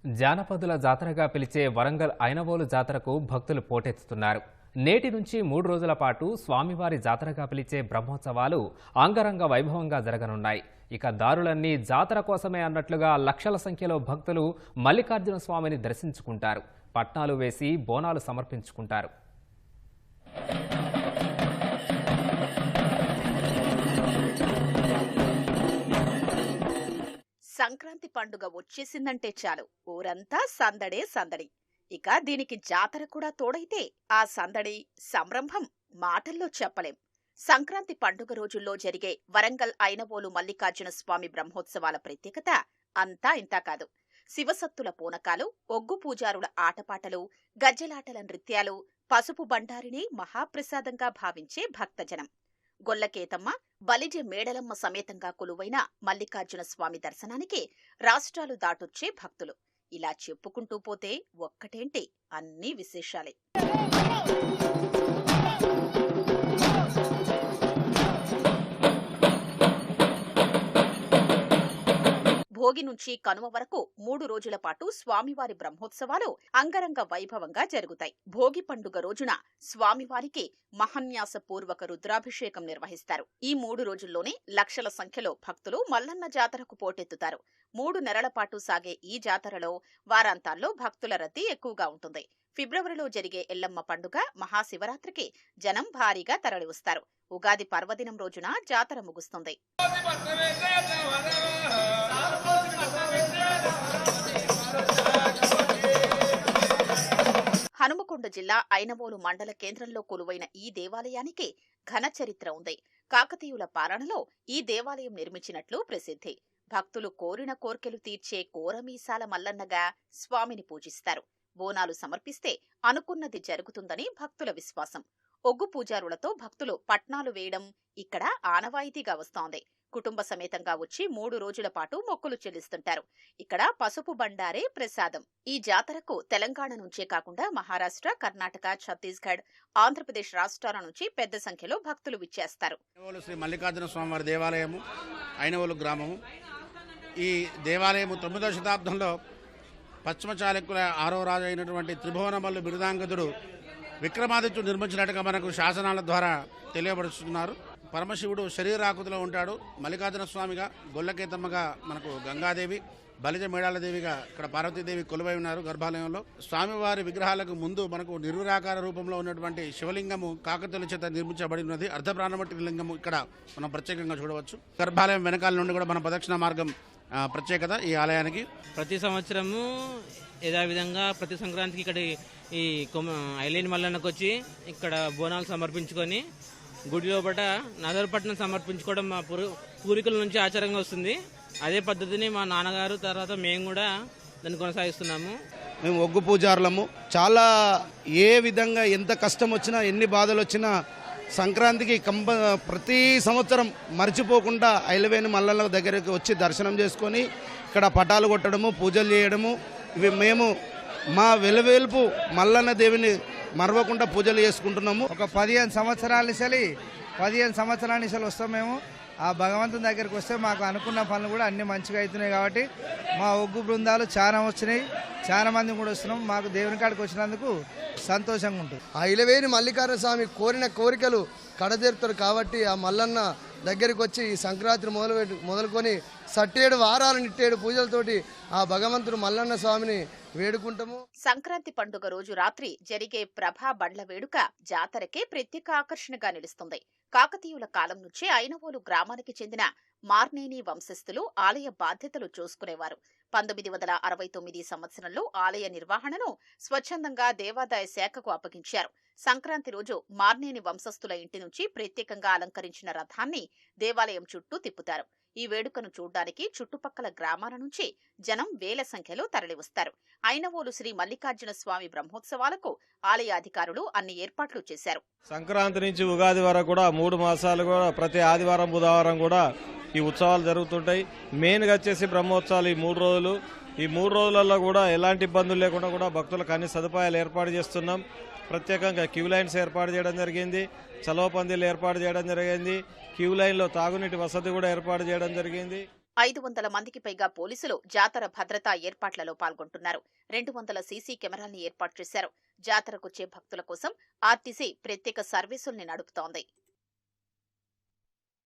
జానపదుల జాతరగా పిలిచే వరంగల్ ఐనవోలు జాతరకు భక్తులు పోటెత్తుతున్నారు. నేటి నుంచి 3 రోజుల పాటు స్వామివారి జాతరగా పిలిచే బ్రహ్మోత్సవాలు అంగరంగ వైభవంగా జరగనున్నాయి. ఇక దారులన్నీ జాతర కోసమే అన్నట్లుగా లక్షల సంఖ్యలో భక్తులు మల్లికార్జున స్వామిని దర్శించుకుంటారు. పట్నాలు వేసి బోనాలు సమర్పించుకుంటారు. సంక్రాంతి పండుగ వచ్చేసిందంటే చాలు ఊరంతా సందడే సందడి. ఇక దీనికి జాతర కూడా తోడైతే ఆ సందడి సంరంభం మాటల్లో చెప్పలేం. సంక్రాంతి పండుగ రోజుల్లో జరిగే వరంగల్ ఐనవోలు మల్లికార్జున స్వామి బ్రహ్మోత్సవాల ప్రత్యేకత అంతా ఇంతా కాదు. శివసత్తుల పూనకాలు, ఒగ్గు పూజారుల ఆటపాటలు, గజ్జెలాటల నృత్యాలు, పసుపు బండారిని మహాప్రసాదంగా భావించే భక్తజనం. గొల్లకేతమ్మ, బలిజె మేడలమ్మ సమేతంగా కొలువైన మల్లికార్జున స్వామి దర్శనానికి రాష్ట్రాలు దాటొచ్చే భక్తులు. ఇలా చెప్పుకుంటూ పోతే ఒక్కటేంటి, అన్నీ విశేషాలే. భోగి నుంచి కనుమ వరకు 3 రోజుల పాటు స్వామివారి బ్రహ్మోత్సవాలు అంగరంగ వైభవంగా జరుగుతాయి. భోగి పండుగ రోజున స్వామివారికి మహాన్యాసపూర్వక రుద్రాభిషేకం నిర్వహిస్తారు. ఈ 3 రోజుల్లోనే లక్షల సంఖ్యలో భక్తులు మల్లన్న జాతరకు పోటెత్తుతారు. 3 నెలల పాటు సాగే ఈ జాతరలో వారాంతాల్లో భక్తుల రద్దీ ఎక్కువగా ఉంటుంది. ఫిబ్రవరిలో జరిగే ఎల్లమ్మ పండుగ, మహాశివరాత్రికి జనం భారీగా తరలివస్తారు. ఉగాది పర్వదినం రోజున జాతర ముగుస్తుంది. హనుమకొండ జిల్లా ఐనవోలు మండల కేంద్రంలో కొలువైన ఈ దేవాలయానికి ఘన చరిత్ర ఉంది. కాకతీయుల పాలనలో ఈ దేవాలయం నిర్మించినట్లు ప్రసిద్ధి. భక్తులు కోరిన కోర్కెలు తీర్చే కోరమీసాల మల్లన్నగా స్వామిని పూజిస్తారు. బోనాలు సమర్పిస్తే అనుకున్నది జరుగుతుందని భక్తుల విశ్వాసం. ఒగ్గు పూజారులతో భక్తులు పట్నాలు వేయడం ఇక్కడ ఆనవాయితీగా వస్తోంది. కుటుంబ సమేతంగా వచ్చి 3 రోజుల పాటు మొక్కులు చెల్లిస్తుంటారు. ఇక్కడ పసుపు బండారే ప్రసాదం. ఈ జాతరకు తెలంగాణ నుంచే కాకుండా మహారాష్ట్ర, కర్ణాటక, ఛత్తీస్గఢ్, ఆంధ్రప్రదేశ్ రాష్ట్రాల నుంచి పెద్ద సంఖ్యలో భక్తులు విచ్చేస్తారు. శ్రీ మల్లికార్జున స్వామివారి దేవాలయము, ఐనవోలు గ్రామము. ఈ దేవాలయము 9వ శతాబ్దంలో పశ్చిమ చాళుక్యుల 6వ రాజు అయినటువంటి త్రిభువనమల్లు బిరుదాంగదుడు విక్రమాదిత్యుడు నిర్మించినట్టుగా మనకు శాసనాల ద్వారా తెలియబరుస్తున్నారు. పరమశివుడు శరీరాకృతిలో ఉంటాడు. మల్లికార్జున స్వామిగా, గొల్లకేతమ్మగా మనకు గంగాదేవి, బలిజ మేడాలదేవిగా ఇక్కడ పార్వతీదేవి కొలువై ఉన్నారు గర్భాలయంలో. స్వామివారి విగ్రహాలకు ముందు మనకు నిర్విరాకార రూపంలో ఉన్నటువంటి శివలింగము కాకతీయుల చేత నిర్మించబడి ఉన్నది. అర్ధప్రాణమట్టి లింగము ఇక్కడ మనం ప్రత్యేకంగా చూడవచ్చు. గర్భాలయం వెనకాల నుండి కూడా మన ప్రదక్షిణ మార్గం ప్రత్యేకత ఈ ఆలయానికి. ప్రతి సంవత్సరము యథావిధంగా ప్రతి సంక్రాంతికి ఇక్కడ ఈ ఐలేని మల్లన్నకు వచ్చి ఇక్కడ బోనాలు సమర్పించుకొని గుడి లోపల నగరపట్నం సమర్పించుకోవడం మా పూర్వీకుల నుంచి ఆచారంగా వస్తుంది. అదే పద్ధతిని మా నాన్నగారు తర్వాత మేము కూడా దాన్ని కొనసాగిస్తున్నాము. మేము ఒగ్గు పూజారులము. చాలా ఏ విధంగా ఎంత కష్టం వచ్చినా, ఎన్ని బాధలు వచ్చినా సంక్రాంతికి ప్రతి సంవత్సరం మర్చిపోకుండా ఐలవేణి మల్లన్న దగ్గరికి వచ్చి దర్శనం చేసుకొని ఇక్కడ పటాలు కొట్టడము, పూజలు చేయడము, ఇవి మేము మా వెలువేల్పు మల్లన్న దేవిని మరవకుండా పూజలు చేసుకుంటున్నాము. ఒక 15 సంవత్సరాల నుంచి వస్తాం మేము. ఆ భగవంతుని దగ్గరికి వస్తే మాకు అనుకున్న పనులు కూడా అన్ని మంచిగా అవుతున్నాయి. కాబట్టి మా ఒగ్గు బృందాలు చాలా వచ్చినాయి, చాలా మంది కూడా వస్తున్నాం. మాకు దేవుని కాడికి వచ్చినందుకు సంతోషంగా ఉంటుంది. ఆ ఇలవేని మల్లికార్జున స్వామి కోరిన కోరికలు కడతీరుతారు. కాబట్టి ఆ మల్లన్న దగ్గరికి వచ్చి ఈ సంక్రాంతి మొదలుకొని 7 వారాలు నిట్టేడు పూజలతోటి ఆ భగవంతుడు మల్లన్న స్వామిని వేడుకుంటాము. సంక్రాంతి పండుగ రోజు రాత్రి జరిగే ప్రభా బండ్ల వేడుక జాతరకే ప్రత్యేక ఆకర్షణగా నిలుస్తుంది. కాకతీయుల కాలం నుంచే ఐనవోలు గ్రామానికి చెందిన మార్నేని వంశస్థులు ఆలయ బాధ్యతలు చూసుకునేవారు. 1969 సంవత్సరంలో ఆలయ నిర్వహణను స్వచ్ఛందంగా దేవాదాయ శాఖకు అప్పగించారు. సంక్రాంతి రోజు మార్నేని వంశస్థుల ఇంటి నుంచి ప్రత్యేకంగా అలంకరించిన రథాన్ని దేవాలయం చుట్టూ తిప్పుతారు. ఈ వేడుకను చూడ్డానికి చుట్టుపక్కల గ్రామాల నుంచి జనం వేల సంఖ్యలో తరలివస్తారు. ఐనవోలు శ్రీ మల్లికార్జున స్వామి బ్రహ్మోత్సవాలకు ఆలయ అధికారులు అన్ని ఏర్పాట్లు చేశారు. సంక్రాంతి నుంచి ఉగాది వరకు కూడా 3 మాసాలు కూడా ప్రతి ఆదివారం, బుధవారం కూడా ఈ ఉత్సవాలు జరుగుతుంటాయి. మెయిన్గా వచ్చేసి బ్రహ్మోత్సవాలు ఈ 3 రోజులు. ఈ 3 రోజులలో కూడా ఎలాంటి ఇబ్బందులు లేకుండా కూడా భక్తులకు అన్ని సదుపాయాలు ఏర్పాటు చేస్తున్నాం. ప్రత్యేకంగా క్యూ లైన్స్ ఏర్పాటు చేయడం జరిగింది, చలవ పందిళ్ళు ఏర్పాటు చేయడం జరిగింది, క్యూ లైన్లో తాగునీటి వసతి కూడా ఏర్పాటు చేయడం జరిగింది. 500 మందికి పైగా పోలీసులు జాతర భద్రతా ఏర్పాట్లలో పాల్గొంటున్నారు. 200 సీసీ కెమెరాల్ని ఏర్పాటు చేశారు. జాతరకొచ్చే భక్తుల కోసం ఆర్టీసీ ప్రత్యేక సర్వీసుల్ని నడుపుతోంది.